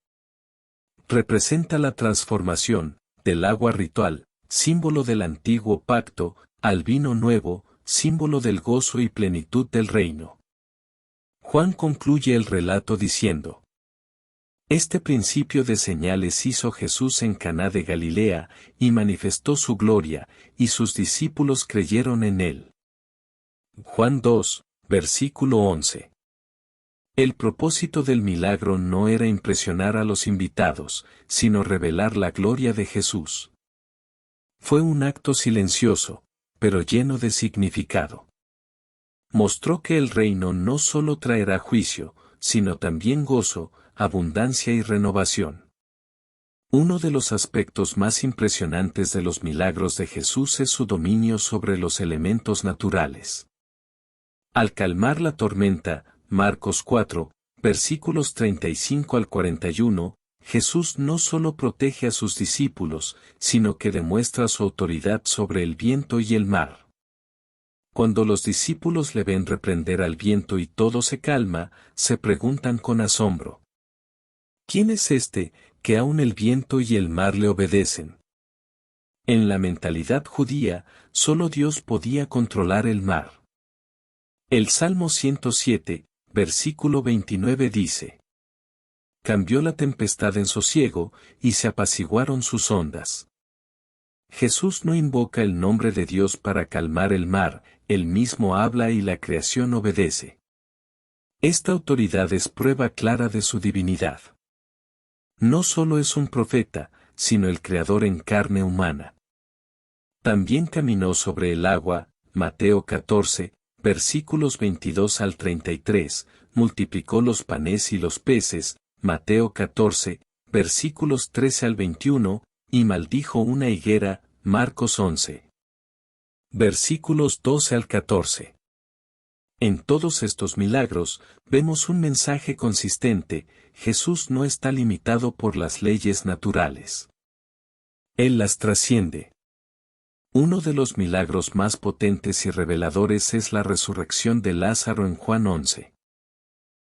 Representa la transformación, del agua ritual, símbolo del antiguo pacto, al vino nuevo, símbolo del gozo y plenitud del reino. Juan concluye el relato diciendo: este principio de señales hizo Jesús en Caná de Galilea, y manifestó su gloria, y sus discípulos creyeron en él. Juan 2, versículo 11. El propósito del milagro no era impresionar a los invitados, sino revelar la gloria de Jesús. Fue un acto silencioso, pero lleno de significado. Mostró que el reino no solo traerá juicio, sino también gozo, abundancia y renovación. Uno de los aspectos más impresionantes de los milagros de Jesús es su dominio sobre los elementos naturales. Al calmar la tormenta, Marcos 4, versículos 35 al 41, Jesús no solo protege a sus discípulos, sino que demuestra su autoridad sobre el viento y el mar. Cuando los discípulos le ven reprender al viento y todo se calma, se preguntan con asombro: ¿quién es este, que aun el viento y el mar le obedecen? En la mentalidad judía, solo Dios podía controlar el mar. El Salmo 107, versículo 29 dice: cambió la tempestad en sosiego, y se apaciguaron sus ondas. Jesús no invoca el nombre de Dios para calmar el mar, él mismo habla y la creación obedece. Esta autoridad es prueba clara de su divinidad. No solo es un profeta, sino el Creador en carne humana. También caminó sobre el agua, Mateo 14, versículos 22 al 33, multiplicó los panes y los peces, Mateo 14, versículos 13 al 21, y maldijo una higuera, Marcos 11. Versículos 12 al 14. En todos estos milagros, vemos un mensaje consistente: Jesús no está limitado por las leyes naturales. Él las trasciende. Uno de los milagros más potentes y reveladores es la resurrección de Lázaro en Juan 11.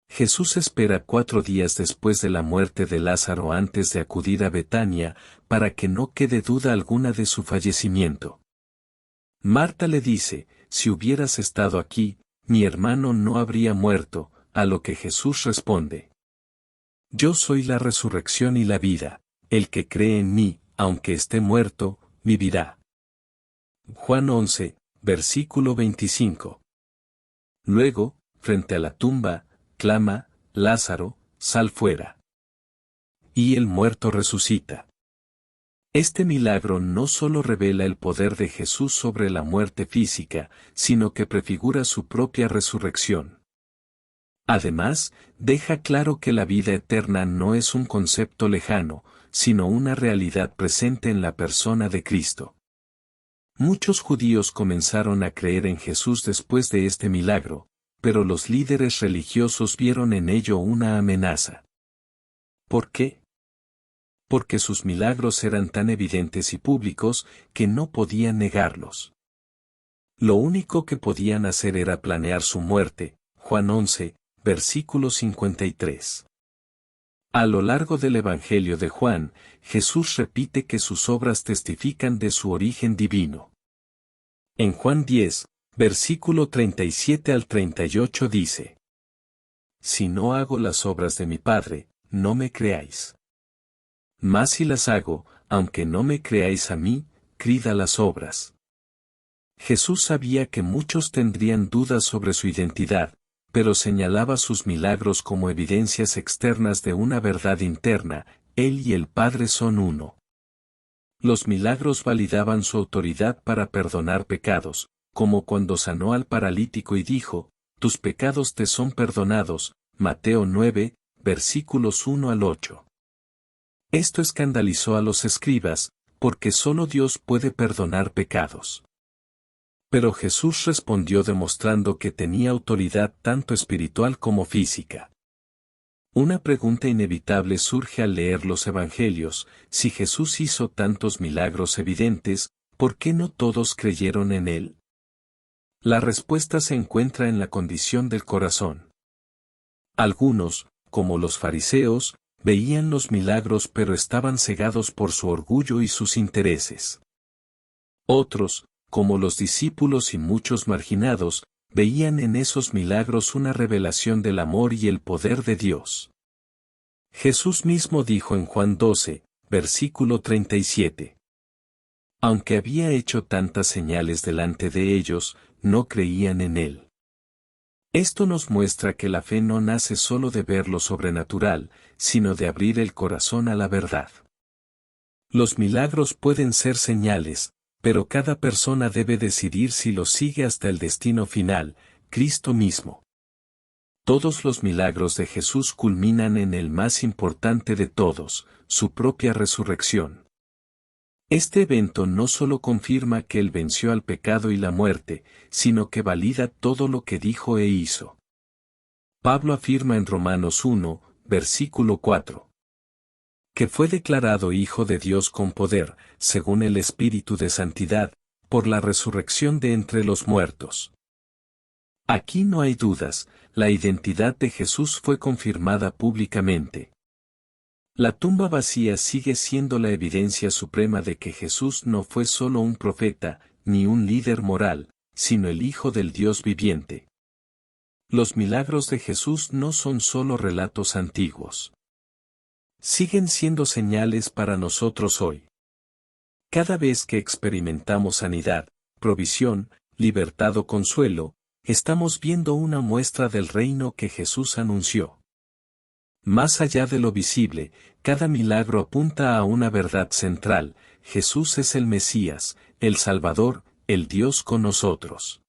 Jesús espera 4 días después de la muerte de Lázaro antes de acudir a Betania, para que no quede duda alguna de su fallecimiento. Marta le dice: si hubieras estado aquí, mi hermano no habría muerto, a lo que Jesús responde: yo soy la resurrección y la vida, el que cree en mí, aunque esté muerto, vivirá. Juan 11, versículo 25. Luego, frente a la tumba, clama: Lázaro, sal fuera. Y el muerto resucita. Este milagro no solo revela el poder de Jesús sobre la muerte física, sino que prefigura su propia resurrección. Además, deja claro que la vida eterna no es un concepto lejano, sino una realidad presente en la persona de Cristo. Muchos judíos comenzaron a creer en Jesús después de este milagro, pero los líderes religiosos vieron en ello una amenaza. ¿Por qué? Porque sus milagros eran tan evidentes y públicos que no podían negarlos. Lo único que podían hacer era planear su muerte. Juan 11, versículo 53. A lo largo del Evangelio de Juan, Jesús repite que sus obras testifican de su origen divino. En Juan 10, versículo 37 al 38 dice: si no hago las obras de mi Padre, no me creáis. Mas si las hago, aunque no me creáis a mí, creed a las obras. Jesús sabía que muchos tendrían dudas sobre su identidad, pero señalaba sus milagros como evidencias externas de una verdad interna: Él y el Padre son uno. Los milagros validaban su autoridad para perdonar pecados, como cuando sanó al paralítico y dijo: tus pecados te son perdonados, Mateo 9, versículos 1 al 8. Esto escandalizó a los escribas, porque solo Dios puede perdonar pecados. Pero Jesús respondió demostrando que tenía autoridad tanto espiritual como física. Una pregunta inevitable surge al leer los Evangelios: si Jesús hizo tantos milagros evidentes, ¿por qué no todos creyeron en él? La respuesta se encuentra en la condición del corazón. Algunos, como los fariseos, veían los milagros pero estaban cegados por su orgullo y sus intereses. Otros, como los discípulos y muchos marginados, veían en esos milagros una revelación del amor y el poder de Dios. Jesús mismo dijo en Juan 12, versículo 37. Aunque había hecho tantas señales delante de ellos, no creían en él. Esto nos muestra que la fe no nace solo de ver lo sobrenatural, sino de abrir el corazón a la verdad. Los milagros pueden ser señales, pero cada persona debe decidir si los sigue hasta el destino final, Cristo mismo. Todos los milagros de Jesús culminan en el más importante de todos, su propia resurrección. Este evento no solo confirma que Él venció al pecado y la muerte, sino que valida todo lo que dijo e hizo. Pablo afirma en Romanos 1, versículo 4. Que fue declarado Hijo de Dios con poder, según el Espíritu de Santidad, por la resurrección de entre los muertos. Aquí no hay dudas, la identidad de Jesús fue confirmada públicamente. La tumba vacía sigue siendo la evidencia suprema de que Jesús no fue solo un profeta, ni un líder moral, sino el Hijo del Dios viviente. Los milagros de Jesús no son solo relatos antiguos. Siguen siendo señales para nosotros hoy. Cada vez que experimentamos sanidad, provisión, libertad o consuelo, estamos viendo una muestra del reino que Jesús anunció. Más allá de lo visible, cada milagro apunta a una verdad central: Jesús es el Mesías, el Salvador, el Dios con nosotros.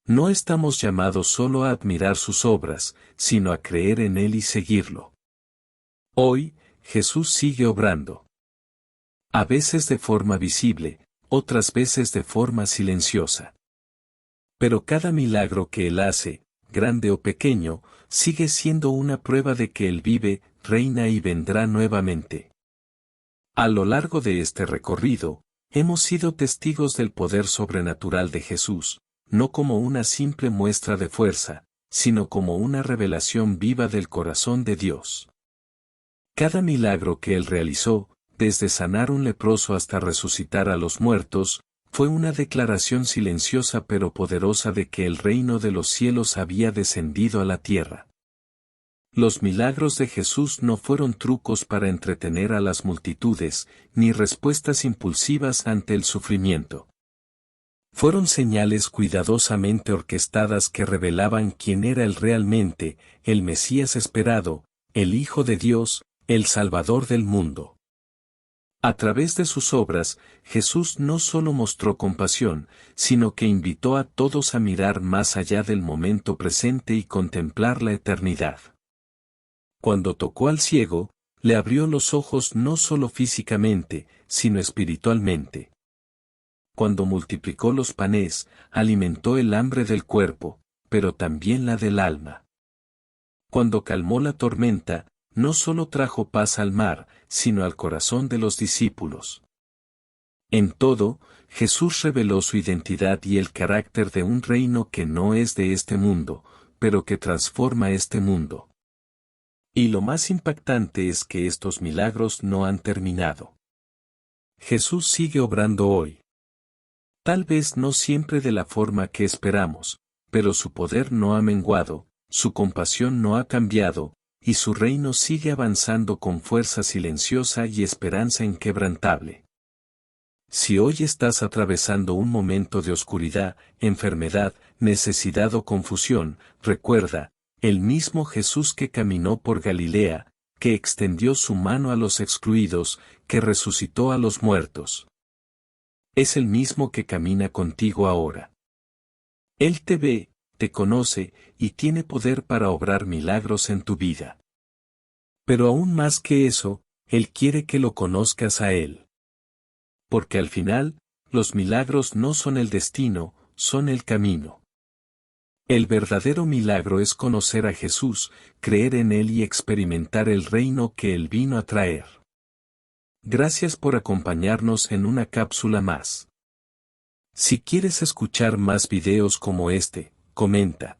No estamos llamados solo a admirar sus obras, sino a creer en Él y seguirlo. Hoy, Jesús sigue obrando. A veces de forma visible, otras veces de forma silenciosa. Pero cada milagro que Él hace, grande o pequeño, sigue siendo una prueba de que Él vive, reina y vendrá nuevamente. A lo largo de este recorrido, hemos sido testigos del poder sobrenatural de Jesús, no como una simple muestra de fuerza, sino como una revelación viva del corazón de Dios. Cada milagro que Él realizó, desde sanar un leproso hasta resucitar a los muertos, fue una declaración silenciosa pero poderosa de que el reino de los cielos había descendido a la tierra. Los milagros de Jesús no fueron trucos para entretener a las multitudes, ni respuestas impulsivas ante el sufrimiento. Fueron señales cuidadosamente orquestadas que revelaban quién era Él realmente, el Mesías esperado, el Hijo de Dios, el Salvador del mundo. A través de sus obras, Jesús no solo mostró compasión, sino que invitó a todos a mirar más allá del momento presente y contemplar la eternidad. Cuando tocó al ciego, le abrió los ojos no solo físicamente, sino espiritualmente. Cuando multiplicó los panes, alimentó el hambre del cuerpo, pero también la del alma. Cuando calmó la tormenta, no solo trajo paz al mar, sino al corazón de los discípulos. En todo, Jesús reveló su identidad y el carácter de un reino que no es de este mundo, pero que transforma este mundo. Y lo más impactante es que estos milagros no han terminado. Jesús sigue obrando hoy. Tal vez no siempre de la forma que esperamos, pero su poder no ha menguado, su compasión no ha cambiado, y su reino sigue avanzando con fuerza silenciosa y esperanza inquebrantable. Si hoy estás atravesando un momento de oscuridad, enfermedad, necesidad o confusión, recuerda, el mismo Jesús que caminó por Galilea, que extendió su mano a los excluidos, que resucitó a los muertos. Es el mismo que camina contigo ahora. Él te ve, te conoce, y tiene poder para obrar milagros en tu vida. Pero aún más que eso, Él quiere que lo conozcas a Él. Porque al final, los milagros no son el destino, son el camino. El verdadero milagro es conocer a Jesús, creer en Él y experimentar el reino que Él vino a traer. Gracias por acompañarnos en una cápsula más. Si quieres escuchar más videos como este, comenta.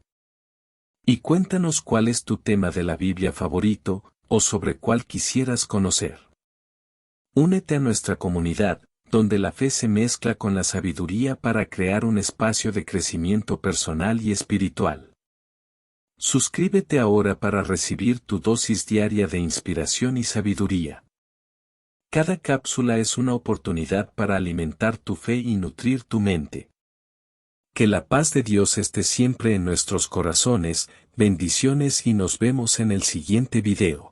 Y cuéntanos cuál es tu tema de la Biblia favorito, o sobre cuál quisieras conocer. Únete a nuestra comunidad, donde la fe se mezcla con la sabiduría para crear un espacio de crecimiento personal y espiritual. Suscríbete ahora para recibir tu dosis diaria de inspiración y sabiduría. Cada cápsula es una oportunidad para alimentar tu fe y nutrir tu mente. Que la paz de Dios esté siempre en nuestros corazones, bendiciones y nos vemos en el siguiente video.